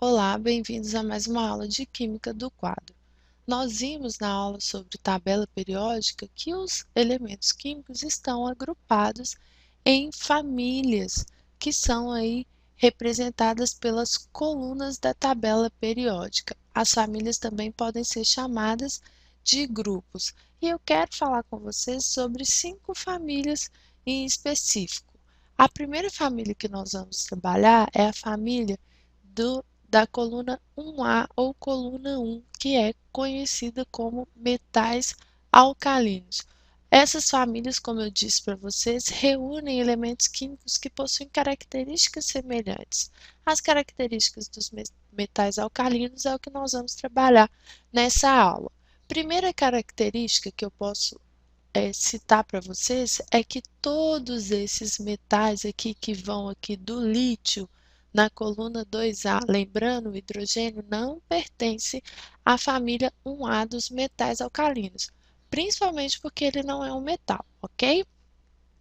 Olá, bem-vindos a mais uma aula de Química do quadro. Nós vimos na aula sobre tabela periódica que os elementos químicos estão agrupados em famílias, que são aí representadas pelas colunas da tabela periódica. As famílias também podem ser chamadas de grupos. E eu quero falar com vocês sobre 5 famílias em específico. A primeira família que nós vamos trabalhar é a família da coluna 1A ou coluna 1, que é conhecida como metais alcalinos. Essas famílias, como eu disse para vocês, reúnem elementos químicos que possuem características semelhantes. As características dos metais alcalinos é o que nós vamos trabalhar nessa aula. Primeira característica que eu posso citar para vocês é que todos esses metais aqui que vão aqui do lítio na coluna 2A, lembrando, o hidrogênio não pertence à família 1A dos metais alcalinos, principalmente porque ele não é um metal, ok?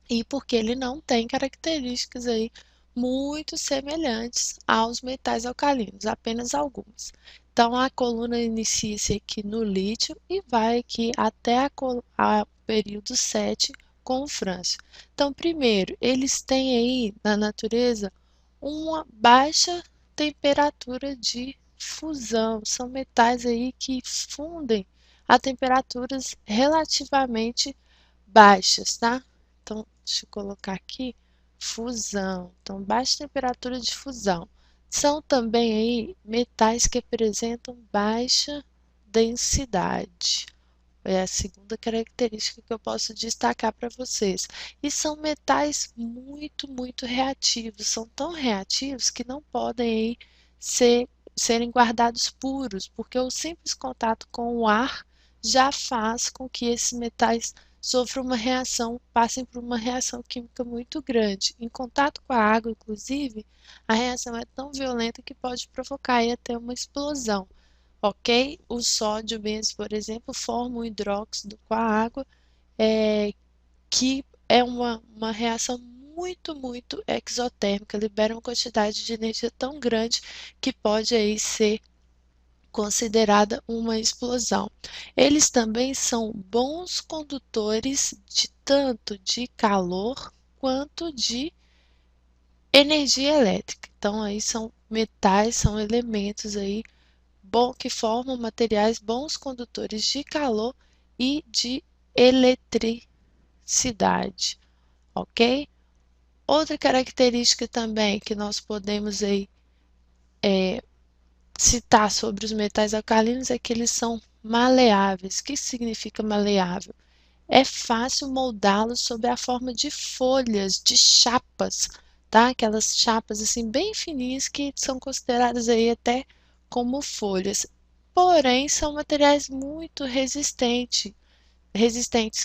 E porque ele não tem características aí muito semelhantes aos metais alcalinos, apenas algumas. Então, a coluna inicia-se aqui no lítio e vai aqui até a período 7 com o frâncio. Então, primeiro, eles têm aí na natureza uma baixa temperatura de fusão. São metais aí que fundem a temperaturas relativamente baixas, tá? Então, deixa eu colocar aqui fusão. Então, baixa temperatura de fusão. São também aí metais que apresentam baixa densidade. É a segunda característica que eu posso destacar para vocês. E são metais muito reativos. São tão reativos que não podem aí serem guardados puros, porque o simples contato com o ar já faz com que esses metais sofram uma reação, passem por uma reação química muito grande. Em contato com a água, inclusive, a reação é tão violenta que pode provocar aí até uma explosão. Ok? O sódio mesmo, por exemplo, forma um hidróxido com a água, que é uma reação muito exotérmica, libera uma quantidade de energia tão grande que pode aí ser considerada uma explosão. Eles também são bons condutores de tanto de calor quanto de energia elétrica. Então aí são metais, são elementos aí que formam materiais bons condutores de calor e de eletricidade, ok? Outra característica também que nós podemos aí citar sobre os metais alcalinos é que eles são maleáveis. O que significa maleável? É fácil moldá-los sob a forma de folhas, de chapas, tá? Aquelas chapas assim bem fininhas que são consideradas aí até como folhas. Porém, são materiais muito resistentes,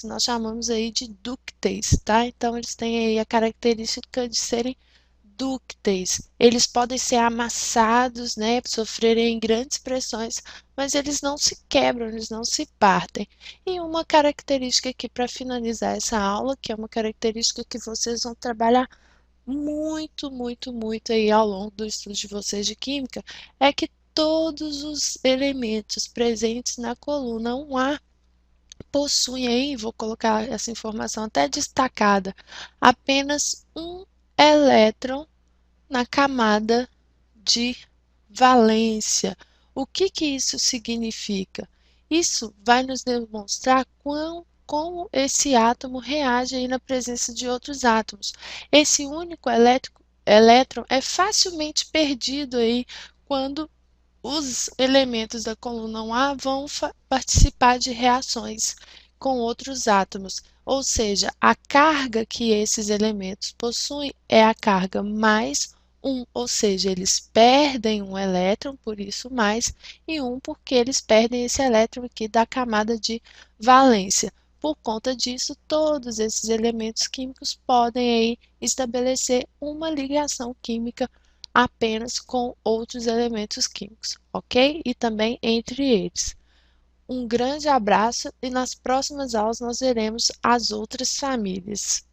que nós chamamos aí de dúcteis, tá? Então, eles têm aí a característica de serem dúcteis. Eles podem ser amassados, né, sofrerem grandes pressões, mas eles não se quebram, eles não se partem. E uma característica aqui para finalizar essa aula, que é uma característica que vocês vão trabalhar muito aí ao longo do estudo de vocês de química, é que todos os elementos presentes na coluna 1A possuem aí, vou colocar essa informação até destacada, apenas um elétron na camada de valência. O que isso significa? Isso vai nos demonstrar como esse átomo reage aí na presença de outros átomos. Esse único elétron é facilmente perdido aí quando os elementos da coluna 1A vão participar de reações com outros átomos, ou seja, a carga que esses elementos possuem é a carga mais 1, ou seja, eles perdem um elétron, por isso mais, e 1 porque eles perdem esse elétron aqui da camada de valência. Por conta disso, todos esses elementos químicos podem aí estabelecer uma ligação química apenas com outros elementos químicos, ok? E também entre eles. Um grande abraço e nas próximas aulas nós veremos as outras famílias.